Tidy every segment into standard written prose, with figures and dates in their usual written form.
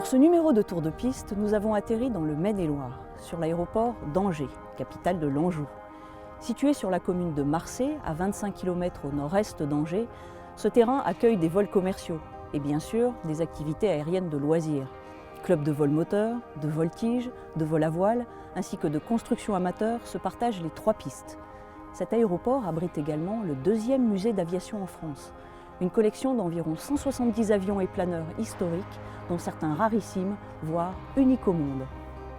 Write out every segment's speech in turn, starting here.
Pour ce numéro de Tour de Piste, nous avons atterri dans le Maine-et-Loire, sur l'aéroport d'Angers, capitale de l'Anjou. Situé sur la commune de Marcé, à 25 km au nord-est d'Angers, ce terrain accueille des vols commerciaux et bien sûr des activités aériennes de loisirs. Clubs de vol moteur, de voltige, de vol à voile, ainsi que de construction amateur se partagent les 3 pistes. Cet aéroport abrite également le 2e musée d'aviation en France. Une collection d'environ 170 avions et planeurs historiques, dont certains rarissimes, voire uniques au monde.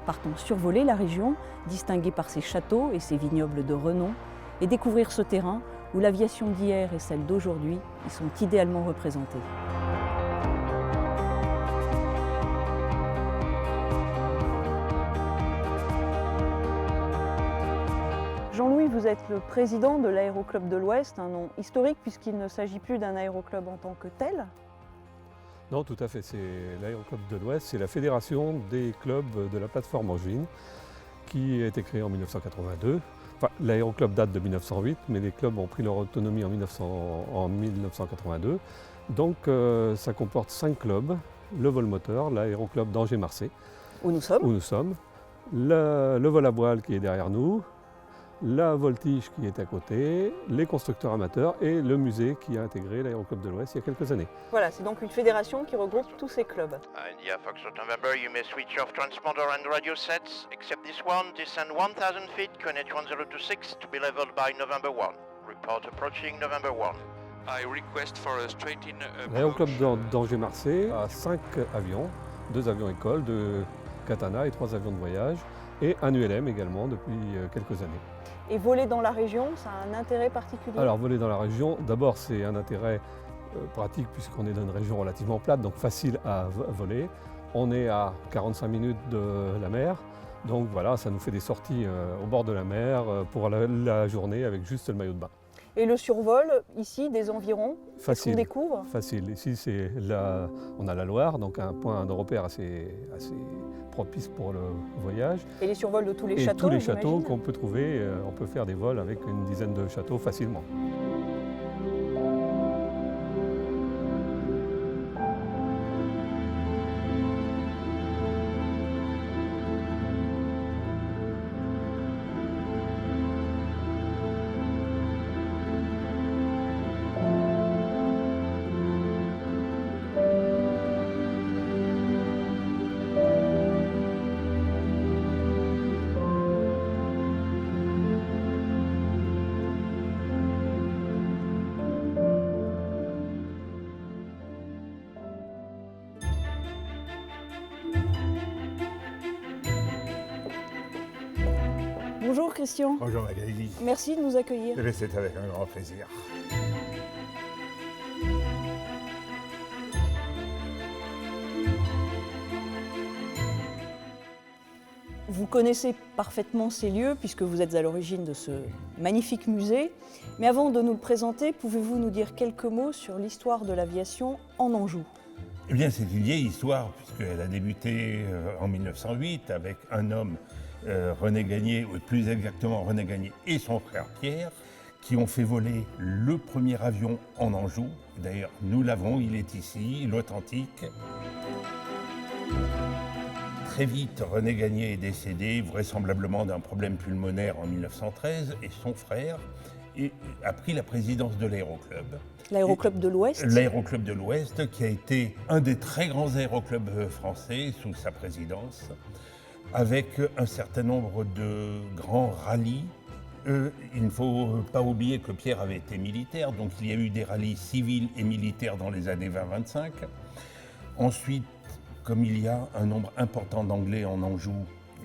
Partons survoler la région, distinguée par ses châteaux et ses vignobles de renom, et découvrir ce terrain où l'aviation d'hier et celle d'aujourd'hui y sont idéalement représentées. Jean-Louis, vous êtes le président de l'Aéroclub de l'Ouest, un nom historique puisqu'il ne s'agit plus d'un aéroclub en tant que tel. Non, tout à fait. C'est l'Aéroclub de l'Ouest, c'est la fédération des clubs de la plateforme angevine qui a été créée en 1982. Enfin, l'aéroclub date de 1908, mais les clubs ont pris leur autonomie en 1982. Donc ça comporte 5 clubs, le vol moteur, l'aéroclub d'Angers-Marcé, Où nous sommes. Le vol à voile qui est derrière nous, la voltige qui est à côté, les constructeurs amateurs et le musée qui a intégré l'Aéroclub de l'Ouest il y a quelques années. Voilà, c'est donc une fédération qui regroupe tous ces clubs. India Foxtrot November, you may switch off transponder and radio sets, except this one, descend 1000 feet, connect 1026 to be leveled by November 1. Report approaching November 1. I request for a straight-in L'Aéroclub d'Angers-Marcé a 5 avions, 2 avions écoles, 2 Katana et 3 avions de voyage, et un ULM également depuis quelques années. Et voler dans la région, ça a un intérêt particulier? Alors voler dans la région, d'abord c'est un intérêt pratique puisqu'on est dans une région relativement plate, donc facile à voler. On est à 45 minutes de la mer, donc voilà, ça nous fait des sorties au bord de la mer pour la journée avec juste le maillot de bain. Et le survol, ici, des environs, Facile. qu'on découvre? Facile. Ici, on a la Loire, donc un point de repère assez propice pour le voyage. Et les survols de tous les Et châteaux, tous les châteaux j'imagine. qu'on peut trouver, on peut faire des vols avec une dizaine de châteaux facilement. Bonjour Christian, Bonjour Magali, merci de nous accueillir. c'est avec un grand plaisir. Vous connaissez parfaitement ces lieux puisque vous êtes à l'origine de ce magnifique musée. Mais avant de nous le présenter, pouvez-vous nous dire quelques mots sur l'histoire de l'aviation en Anjou? Eh bien, c'est une vieille histoire, puisqu'elle a débuté en 1908 avec un homme, René Gagné, ou plus exactement René Gagné et son frère Pierre, qui ont fait voler le premier avion en Anjou. D'ailleurs, nous l'avons, il est ici, l'authentique. Très vite, René Gagné est décédé, vraisemblablement d'un problème pulmonaire en 1913, et son frère a pris la présidence de l'Aéroclub. L'Aéroclub de l'Ouest? L'Aéroclub de l'Ouest, qui a été un des très grands aéroclubs français sous sa présidence, avec un certain nombre de grands rallyes. Il ne faut pas oublier que Pierre avait été militaire, donc il y a eu des rallyes civils et militaires dans les années 20-25. Ensuite, comme il y a un nombre important d'Anglais en Anjou,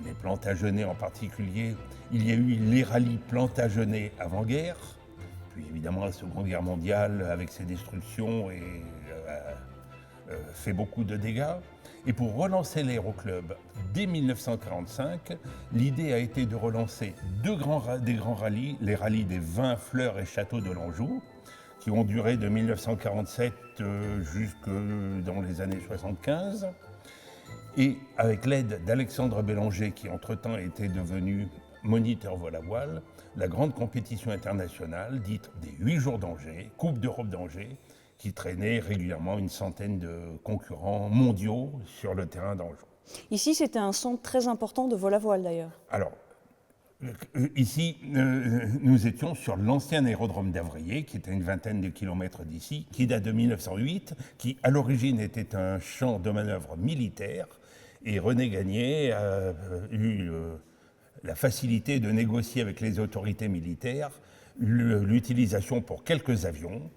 les Plantagenets en particulier, il y a eu les rallyes Plantagenets avant-guerre, puis évidemment la Seconde Guerre mondiale avec ses destructions fait beaucoup de dégâts. Et pour relancer l'aéroclub, dès 1945, l'idée a été de relancer des grands rallyes, les rallyes des vins, fleurs et châteaux de l'Anjou, qui ont duré de 1947 jusque dans les années 75. Et avec l'aide d'Alexandre Bélanger, qui entre-temps était devenu moniteur vol à voile, la grande compétition internationale, dite des 8 jours d'Angers, Coupe d'Europe d'Angers, qui traînait régulièrement une centaine de concurrents mondiaux sur le terrain d'Anjou. Ici, c'était un centre très important de vol à voile d'ailleurs. Alors, ici, nous étions sur l'ancien aérodrome d'Avrier, qui était à une vingtaine de kilomètres d'ici, qui date de 1908, qui à l'origine était un champ de manœuvre militaire. Et René Gagné a eu la facilité de négocier avec les autorités militaires l'utilisation pour quelques avions,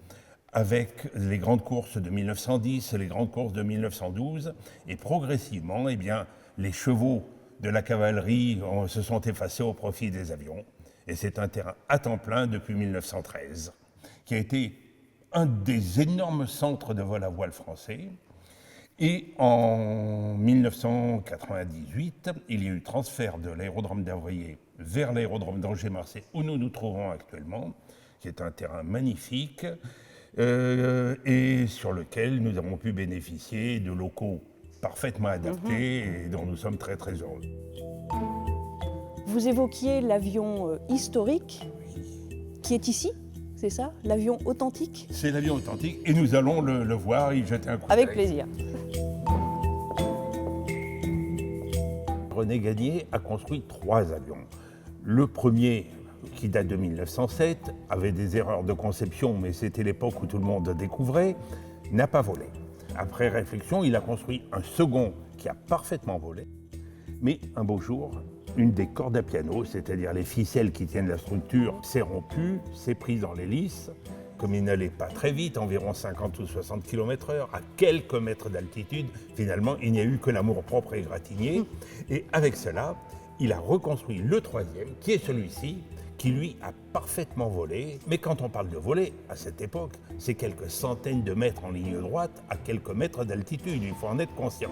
avec les grandes courses de 1910, les grandes courses de 1912, et progressivement, eh bien, les chevaux de la cavalerie se sont effacés au profit des avions. Et c'est un terrain à temps plein depuis 1913, qui a été un des énormes centres de vol à voile français. Et en 1998, il y a eu transfert de l'aérodrome d'Avrier vers l'aérodrome d'Angers-Marseille, où nous nous trouvons actuellement, qui est un terrain magnifique, et sur lequel nous avons pu bénéficier de locaux parfaitement adaptés et dont nous sommes très très heureux. Vous évoquiez l'avion historique qui est ici, c'est ça? L'avion authentique? C'est l'avion authentique et nous allons le voir, y jeter un coup d'œil. Avec plaisir. René Gagné a construit 3 avions. Le premier, qui date de 1907, avait des erreurs de conception, mais c'était l'époque où tout le monde découvrait, n'a pas volé. Après réflexion, il a construit un second qui a parfaitement volé. Mais un beau jour, une des cordes à piano, c'est-à-dire les ficelles qui tiennent la structure, s'est rompue, s'est prise dans l'hélice. Comme il n'allait pas très vite, environ 50 ou 60 km/h, à quelques mètres d'altitude, finalement, il n'y a eu que l'amour-propre et égratigné. Et avec cela, il a reconstruit le troisième, qui est celui-ci, qui lui a parfaitement volé. Mais quand on parle de voler, à cette époque, c'est quelques centaines de mètres en ligne droite, à quelques mètres d'altitude, il faut en être conscient.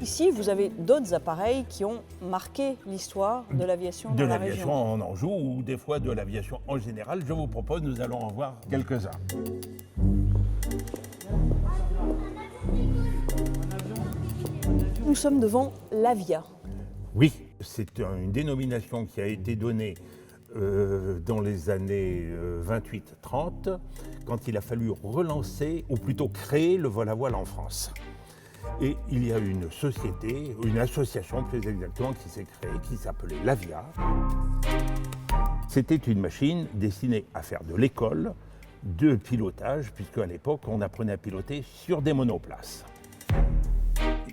Ici, vous avez d'autres appareils qui ont marqué l'histoire de l'aviation De dans la l'aviation région. en Anjou, ou des fois de l'aviation en général. Je vous propose, nous allons en voir quelques-uns. Nous sommes devant l'Avia. Oui, c'est une dénomination qui a été donnée dans les années 28-30, quand il a fallu relancer, ou plutôt créer le vol à voile en France. Et il y a une société, une association plus exactement, qui s'est créée, qui s'appelait l'Avia. C'était une machine destinée à faire de l'école de pilotage, puisque à l'époque, on apprenait à piloter sur des monoplaces.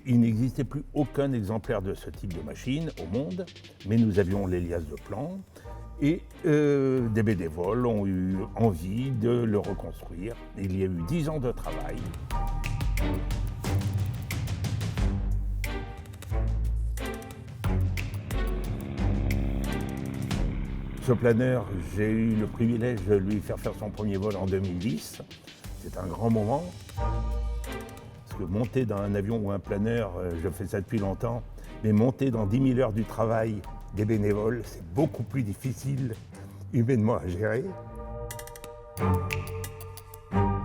Il n'existait plus aucun exemplaire de ce type de machine au monde, mais nous avions l'Elias de Plan, et des bénévoles ont eu envie de le reconstruire. Il y a eu 10 ans de travail. Ce planeur, j'ai eu le privilège de lui faire son premier vol en 2010. C'est un grand moment. Parce que monter dans un avion ou un planeur, je fais ça depuis longtemps, mais monter dans 10 000 heures du travail des bénévoles, c'est beaucoup plus difficile humainement à gérer.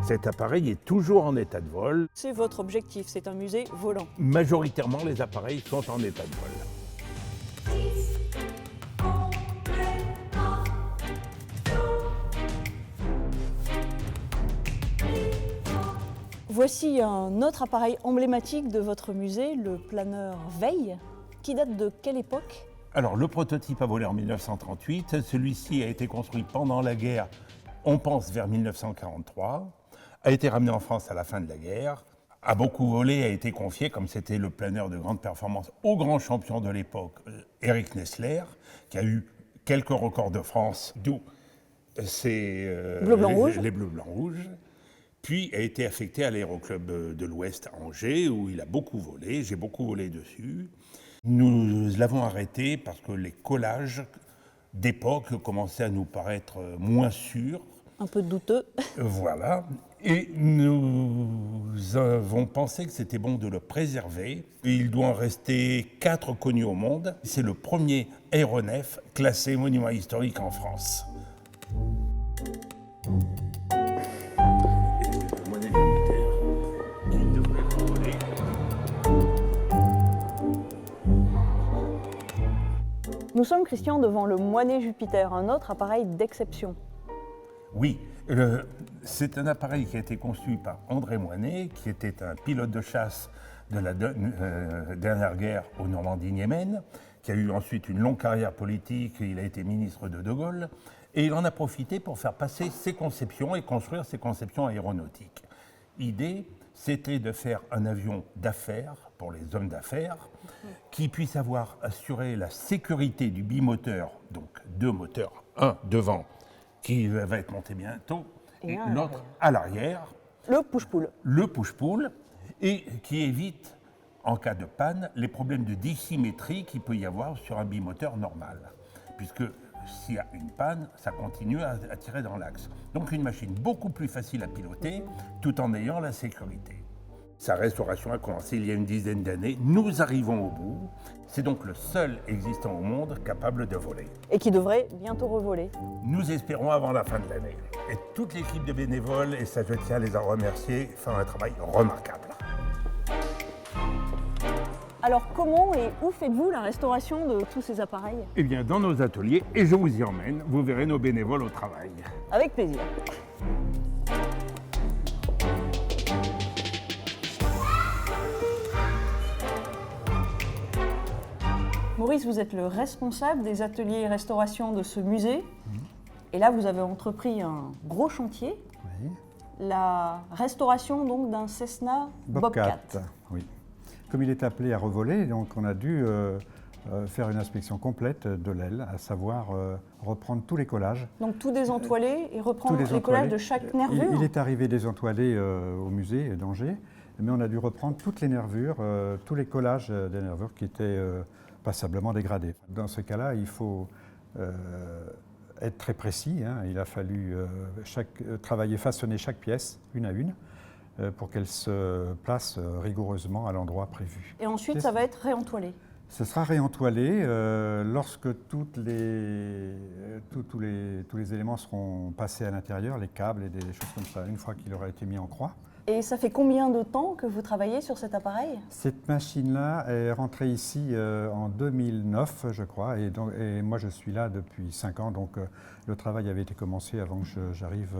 Cet appareil est toujours en état de vol. C'est votre objectif, c'est un musée volant. Majoritairement, les appareils sont en état de vol. Voici un autre appareil emblématique de votre musée, le planeur Veille, qui date de quelle époque? Alors, le prototype a volé en 1938. Celui-ci a été construit pendant la guerre, on pense vers 1943, a été ramené en France à la fin de la guerre, a beaucoup volé, a été confié, comme c'était le planeur de grande performance, au grand champion de l'époque, Eric Nessler, qui a eu quelques records de France, d'où les Bleu-Blanc-Rouge. Puis a été affecté à l'Aéroclub de l'Ouest à Angers, où il a beaucoup volé, j'ai beaucoup volé dessus. Nous l'avons arrêté parce que les collages d'époque commençaient à nous paraître moins sûrs. Un peu douteux. Voilà. Et nous avons pensé que c'était bon de le préserver. Il doit en rester 4 connus au monde. C'est le premier aéronef classé monument historique en France. Nous sommes, Christian, devant le Moinet Jupiter, un autre appareil d'exception. Oui, c'est un appareil qui a été conçu par André Moinet, qui était un pilote de chasse de la dernière guerre au Normandie-Niemen, qui a eu ensuite une longue carrière politique, il a été ministre de Gaulle, et il en a profité pour faire passer ses conceptions et construire ses conceptions aéronautiques. L'idée, c'était de faire un avion d'affaires, pour les hommes d'affaires, qui puisse avoir assuré la sécurité du bimoteur, donc 2 moteurs, un devant, qui va être monté bientôt, et l'autre à l'arrière, Le push-pull. le push-pull, et qui évite, en cas de panne, les problèmes de dissymétrie qu'il peut y avoir sur un bimoteur normal. Puisque s'il y a une panne, ça continue à tirer dans l'axe. Donc une machine beaucoup plus facile à piloter, tout en ayant la sécurité. Sa restauration a commencé il y a une dizaine d'années. Nous arrivons au bout. C'est donc le seul existant au monde capable de voler. Et qui devrait bientôt revoler. Nous espérons avant la fin de l'année. Et toute l'équipe de bénévoles, et ça je tiens à les en remercier, font un travail remarquable. Alors comment et où faites-vous la restauration de tous ces appareils? Eh bien, dans nos ateliers, et je vous y emmène, vous verrez nos bénévoles au travail. Avec plaisir. Maurice, vous êtes le responsable des ateliers restauration de ce musée. Et là, vous avez entrepris un gros chantier, Oui. la restauration donc d'un Cessna Bobcat. Oui. Comme il est appelé à revoler, donc on a dû faire une inspection complète de l'aile, à savoir reprendre tous les collages. Donc tout désentoiler et reprendre Tous les désentoilés. collages de chaque nervure. Il est arrivé désentoilé au musée d'Angers, mais on a dû reprendre toutes les nervures, tous les collages des nervures qui étaient passablement dégradés. Dans ce cas-là, il faut être très précis. Hein. Il a fallu travailler, façonner chaque pièce, une à une, pour qu'elle se place rigoureusement à l'endroit prévu. Et ensuite, ça va être réentoilé. Ce sera réentoilé lorsque tous les éléments seront passés à l'intérieur, les câbles et des choses comme ça, une fois qu'il aura été mis en croix. Et ça fait combien de temps que vous travaillez sur cet appareil? Cette machine-là est rentrée ici en 2009, je crois, et moi je suis là depuis 5 ans, donc le travail avait été commencé avant que j'arrive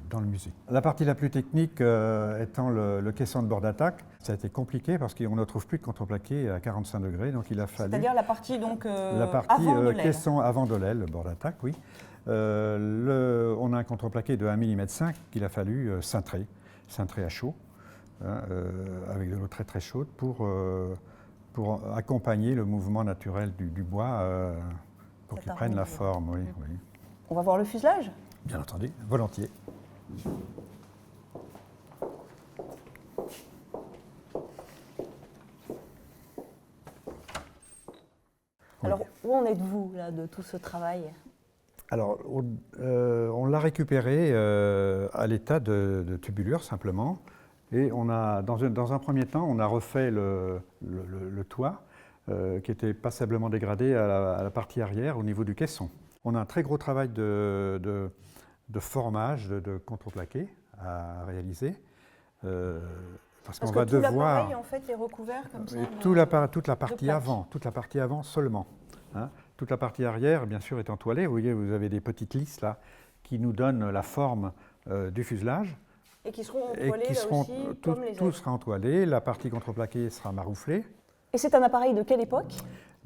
dans le musée. La partie la plus technique étant le caisson de bord d'attaque. Ça a été compliqué parce qu'on ne trouve plus de contreplaqué à 45 degrés, donc il a fallu... C'est-à-dire la partie donc la partie avant de l'aile. caisson avant de l'aile, le bord d'attaque, oui. On a un contreplaqué de 1,5 mm qu'il a fallu cintrer à chaud, hein, avec de l'eau très très chaude pour accompagner le mouvement naturel du bois pour qu'il prenne la forme. Oui, oui. On va voir le fuselage? Bien entendu, volontiers. Alors où en êtes-vous là de tout ce travail? Alors, on l'a récupéré à l'état de tubulure simplement, et on a, dans un premier temps, on a refait le toit qui était passablement dégradé à la partie arrière au niveau du caisson. On a un très gros travail de formage de contreplaqué à réaliser. Parce qu'on va que tout devoir... l'appareil en fait est recouvert comme ça? Toute la partie avant seulement. Hein. Toute la partie arrière, bien sûr, est entoilée. Vous voyez, vous avez des petites lisses là qui nous donnent la forme du fuselage. Et qui seront entoilés là aussi, comme les tout autres. sera entoilé, la partie contreplaquée sera marouflée. Et c'est un appareil de quelle époque?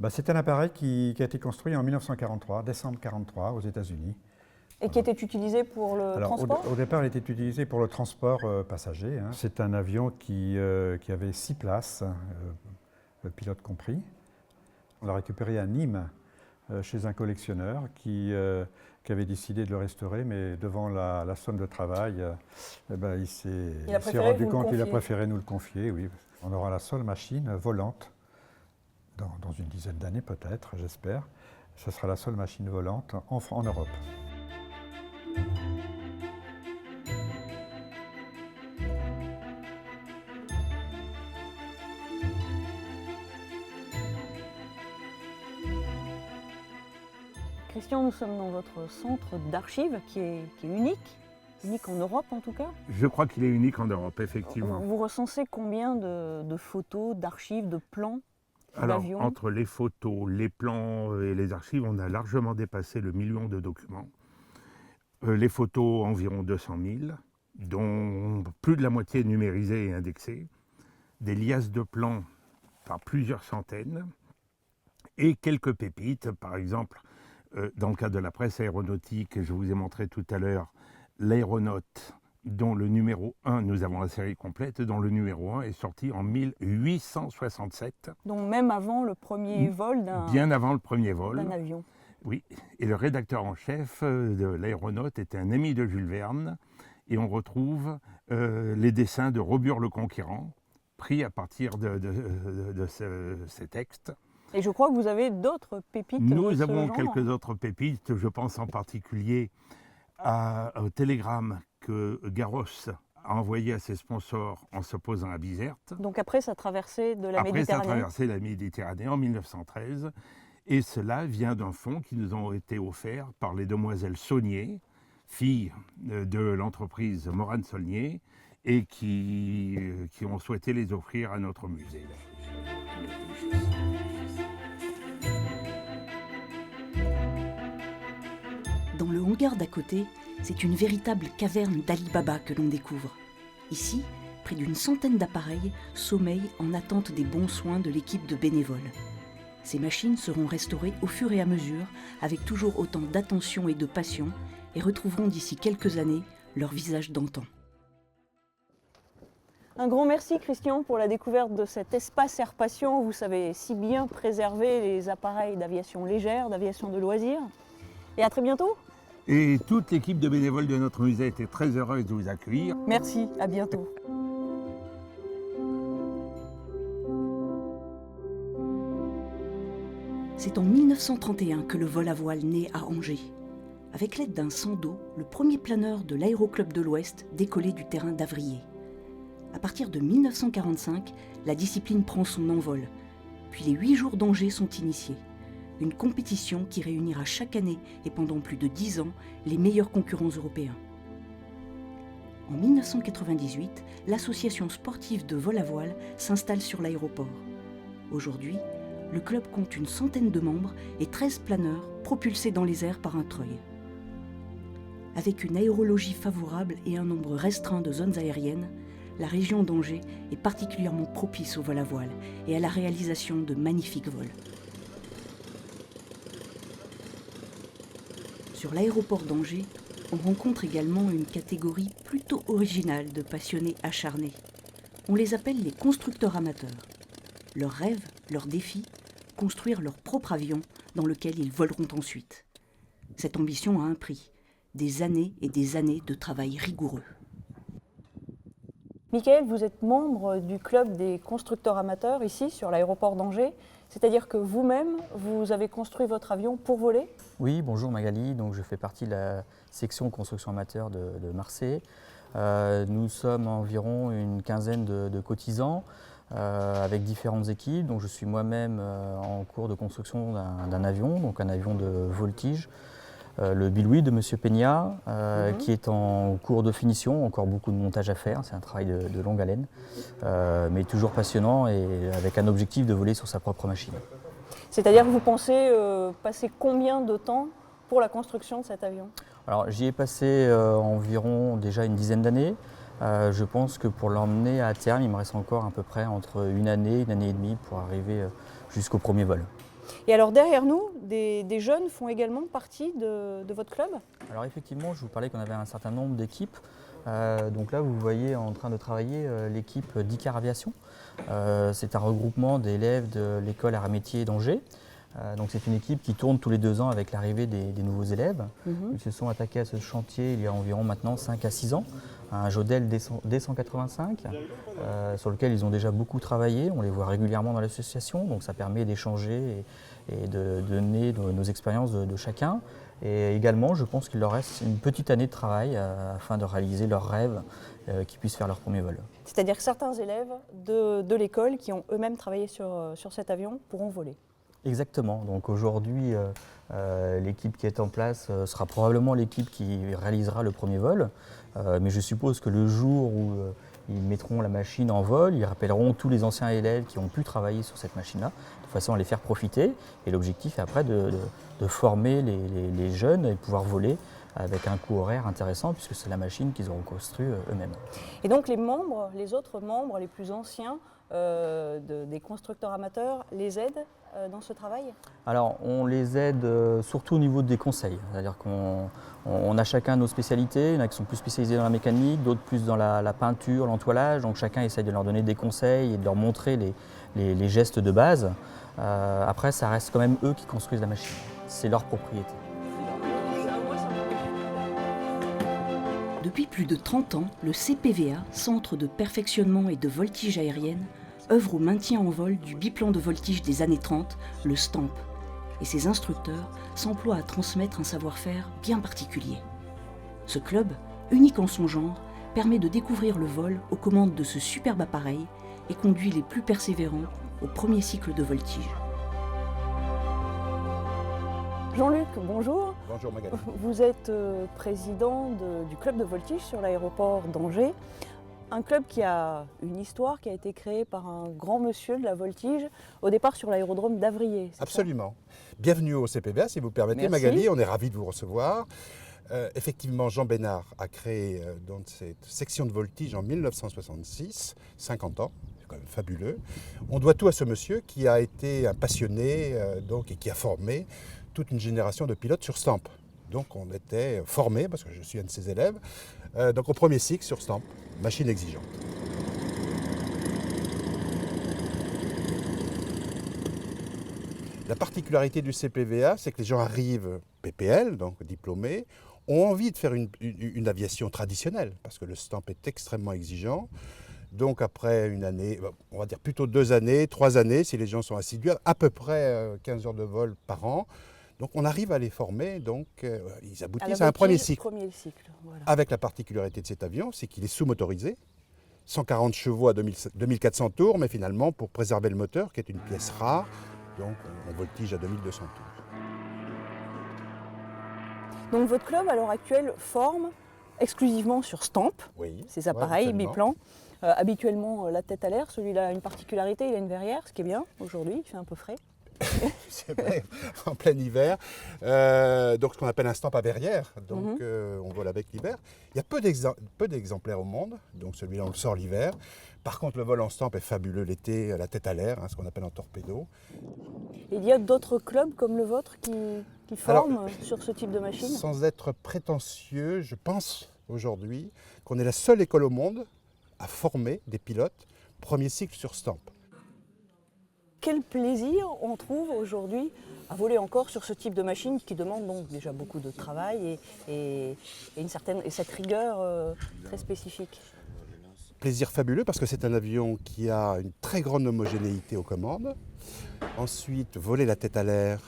C'est un appareil qui a été construit en 1943, décembre 1943, aux États-Unis. Et qui était utilisé pour le transport? Au départ, il était utilisé pour le transport passager. Hein. C'est un avion qui avait 6 places, le pilote compris. On l'a récupéré à Nîmes, chez un collectionneur qui avait décidé de le restaurer, mais devant la somme de travail, il s'est rendu compte qu'il a préféré nous le confier. Oui. On aura la seule machine volante, dans une dizaine d'années peut-être, j'espère. Ce sera la seule machine volante en Europe. Christian, nous sommes dans votre centre d'archives qui est unique en Europe en tout cas. Je crois qu'il est unique en Europe, effectivement. Vous recensez combien de photos, d'archives, de plans Alors, d'avions? entre les photos, les plans et les archives, on a largement dépassé le 1 million de documents. Les photos, environ 200 000, dont plus de la moitié numérisées et indexées. Des liasses de plans par plusieurs centaines. Et quelques pépites, par exemple, dans le cadre de la presse aéronautique, je vous ai montré tout à l'heure l'aéronaute, dont le numéro 1, nous avons la série complète, dont le numéro 1 est sorti en 1867. Donc même avant le premier vol Bien avant le premier vol. d'un avion. Oui, et le rédacteur en chef de l'aéronaute était un ami de Jules Verne, et on retrouve les dessins de Robur le Conquérant, pris à partir de ces textes. Et je crois que vous avez d'autres pépites de Nous ce avons genre. quelques autres pépites, je pense en particulier au télégramme que Garros a envoyé à ses sponsors en se posant à Bizerte. Donc après sa traversée de la Après sa Méditerranée. traversée de la Méditerranée en 1913. Et cela vient d'un fonds qui nous ont été offerts par les demoiselles Saunier, filles de l'entreprise Morane-Saulnier, et qui ont souhaité les offrir à notre musée. Dans le hangar d'à côté, c'est une véritable caverne d'Ali Baba que l'on découvre. Ici, près d'une centaine d'appareils sommeillent en attente des bons soins de l'équipe de bénévoles. Ces machines seront restaurées au fur et à mesure, avec toujours autant d'attention et de passion, et retrouveront d'ici quelques années leur visage d'antan. Un grand merci Christian pour la découverte de cet espace Air Passion où vous savez si bien préserver les appareils d'aviation légère, d'aviation de loisirs. Et à très bientôt. Et toute l'équipe de bénévoles de notre musée était très heureuse de vous accueillir. Merci, à bientôt. C'est en 1931 que le vol à voile naît à Angers. Avec l'aide d'un Sando, le premier planeur de l'Aéroclub de l'Ouest décollait du terrain d'Avrier. À partir de 1945, la discipline prend son envol. Puis les 8 jours d'Angers sont initiés. Une compétition qui réunira chaque année et pendant plus de 10 ans les meilleurs concurrents européens. En 1998, l'association sportive de vol à voile s'installe sur l'aéroport. Aujourd'hui, le club compte une centaine de membres et 13 planeurs propulsés dans les airs par un treuil. Avec une aérologie favorable et un nombre restreint de zones aériennes, la région d'Angers est particulièrement propice au vol à voile et à la réalisation de magnifiques vols. Sur l'aéroport d'Angers, on rencontre également une catégorie plutôt originale de passionnés acharnés. On les appelle les constructeurs amateurs. Leur rêve, leur défi, construire leur propre avion dans lequel ils voleront ensuite. Cette ambition a un prix, des années et des années de travail rigoureux. Michael, vous êtes membre du club des constructeurs amateurs ici sur l'aéroport d'Angers, c'est-à-dire que vous-même, vous avez construit votre avion pour voler? Oui, bonjour Magali, donc je fais partie de la section construction amateur de Marseille. Nous sommes environ une quinzaine de cotisants avec différentes équipes. Donc je suis moi-même en cours de construction d'un avion, donc un avion de voltige. Le Biloui de M. Peña, qui est en cours de finition, encore beaucoup de montage à faire, c'est un travail de longue haleine, mais toujours passionnant et avec un objectif de voler sur sa propre machine. C'est-à-dire que vous pensez passer combien de temps pour la construction de cet avion? Alors j'y ai passé environ déjà une dizaine d'années. Je pense que pour l'emmener à terme, il me reste encore à peu près entre une année et demie pour arriver jusqu'au premier vol. Et alors derrière nous, des jeunes font également partie de votre club? Alors effectivement, je vous parlais qu'on avait un certain nombre d'équipes. Donc là, vous voyez en train de travailler l'équipe d'Icar Aviation. C'est un regroupement d'élèves de l'école Arts et Métiers d'Angers. Donc c'est une équipe qui tourne tous les 2 ans avec l'arrivée des nouveaux élèves. Ils se sont attaqués à ce chantier il y a environ maintenant 5 à 6 ans, un Jodel D185 sur lequel ils ont déjà beaucoup travaillé. On les voit régulièrement dans l'association, donc ça permet d'échanger et de donner nos expériences de chacun. Et également, je pense qu'il leur reste une petite année de travail afin de réaliser leurs rêves, qu'ils puissent faire leur premier vol. C'est-à-dire que certains élèves de l'école qui ont eux-mêmes travaillé sur cet avion pourront voler? Exactement. Donc aujourd'hui, l'équipe qui est en place sera probablement l'équipe qui réalisera le premier vol. Mais je suppose que le jour où ils mettront la machine en vol, ils rappelleront tous les anciens élèves qui ont pu travailler sur cette machine-là, de façon à les faire profiter. Et l'objectif est après de former les jeunes et pouvoir voler avec un coût horaire intéressant puisque c'est la machine qu'ils auront construite eux-mêmes. Et donc les autres membres, les plus anciens des constructeurs amateurs, les aident dans ce travail? Alors on les aide surtout au niveau des conseils, c'est-à-dire qu'on a chacun nos spécialités, il y en a qui sont plus spécialisés dans la mécanique, d'autres plus dans la peinture, l'entoilage, donc chacun essaye de leur donner des conseils et de leur montrer les gestes de base. Après ça reste quand même eux qui construisent la machine, c'est leur propriété. Depuis plus de 30 ans, le CPVA, Centre de perfectionnement et de voltige aérienne, œuvre au maintien en vol du biplan de voltige des années 30, le STAMP. Et ses instructeurs s'emploient à transmettre un savoir-faire bien particulier. Ce club, unique en son genre, permet de découvrir le vol aux commandes de ce superbe appareil et conduit les plus persévérants au premier cycle de voltige. Jean-Luc, bonjour. Bonjour Magali. Vous êtes président du club de voltige sur l'aéroport d'Angers. Un club qui a une histoire, qui a été créé par un grand monsieur de la voltige, au départ sur l'aérodrome d'Avrier. Absolument. Bienvenue au CPVA, si vous permettez. Merci. Magali, on est ravis de vous recevoir. Effectivement, Jean Bénard a créé donc cette section de voltige en 1966, 50 ans. C'est quand même fabuleux. On doit tout à ce monsieur qui a été un passionné et qui a formé toute une génération de pilotes sur Stamp. Donc on était formés, parce que je suis un de ses élèves, donc au premier cycle sur Stamp, machine exigeante. La particularité du CPVA, c'est que les gens arrivent PPL, donc diplômés, ont envie de faire une aviation traditionnelle, parce que le Stamp est extrêmement exigeant. Donc après une année, on va dire plutôt 2 années, 3 années, si les gens sont assidus, à peu près 15 heures de vol par an. Donc on arrive à les former, donc ils aboutissent à un premier cycle. Voilà. Avec la particularité de cet avion, c'est qu'il est sous-motorisé, 140 chevaux à 2400 tours, mais finalement pour préserver le moteur, qui est une pièce rare, donc on voltige à 2200 tours. Donc votre club à l'heure actuelle forme exclusivement sur Stamp, Oui, ces appareils absolument. biplans. Habituellement la tête à l'air, celui-là a une particularité, il a une verrière, ce qui est bien aujourd'hui, il fait un peu frais. C'est vrai, en plein hiver. Donc ce qu'on appelle un Stamp à verrière, donc on vole avec l'hiver. Il y a peu d'exemplaires au monde, donc celui-là on le sort l'hiver. Par contre le vol en Stamp est fabuleux l'été, la tête à l'air, ce qu'on appelle en torpedo. Il y a d'autres clubs comme le vôtre qui forment sur ce type de machine? Sans être prétentieux, je pense aujourd'hui qu'on est la seule école au monde à former des pilotes premier cycle sur Stamp. Quel plaisir on trouve aujourd'hui à voler encore sur ce type de machine qui demande donc déjà beaucoup de travail et cette rigueur très spécifique. Plaisir fabuleux parce que c'est un avion qui a une très grande homogénéité aux commandes. Ensuite, voler la tête à l'air,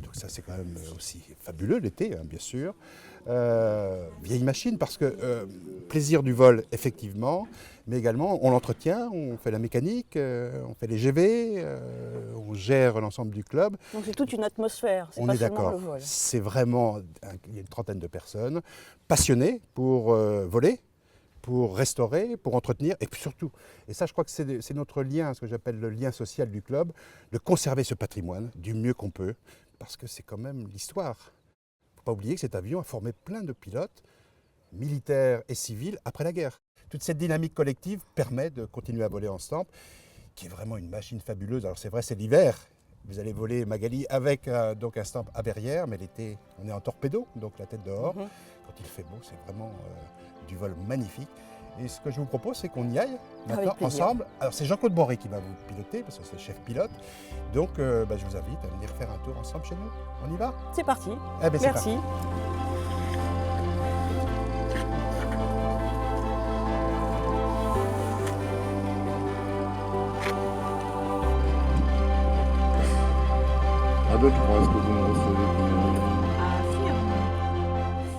donc ça c'est quand même aussi fabuleux l'été, bien sûr. Vieille machine parce que plaisir du vol effectivement, mais également on l'entretient, on fait la mécanique, on fait les GV, on gère l'ensemble du club. Donc c'est toute une atmosphère, c'est On pas est seulement d'accord, le vol. c'est vraiment, il y a une trentaine de personnes passionnées pour voler, pour restaurer, pour entretenir, et puis surtout, et ça je crois que c'est notre lien, ce que j'appelle le lien social du club, de conserver ce patrimoine du mieux qu'on peut, parce que c'est quand même l'histoire. Il ne faut pas oublier que cet avion a formé plein de pilotes, militaires et civils, après la guerre. Toute cette dynamique collective permet de continuer à voler en Stamp, qui est vraiment une machine fabuleuse. Alors c'est vrai, c'est l'hiver, vous allez voler Magali avec donc un Stamp à verrière, mais l'été, on est en torpedo, donc la tête dehors. Quand il fait beau, c'est vraiment du vol magnifique. Et ce que je vous propose, c'est qu'on y aille maintenant ensemble. Alors c'est Jean-Claude Boré qui va vous piloter, parce que c'est le chef pilote. Donc je vous invite à venir faire un tour ensemble chez nous. On y va? C'est parti. Eh ben, c'est Merci. parti.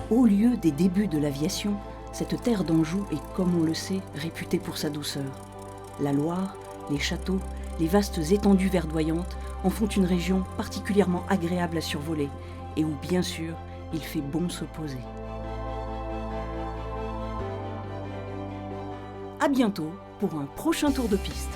Au lieu des débuts de l'aviation, cette terre d'Anjou est, comme on le sait, réputée pour sa douceur. La Loire, les châteaux, les vastes étendues verdoyantes en font une région particulièrement agréable à survoler et où, bien sûr, il fait bon se poser. À bientôt pour un prochain tour de piste.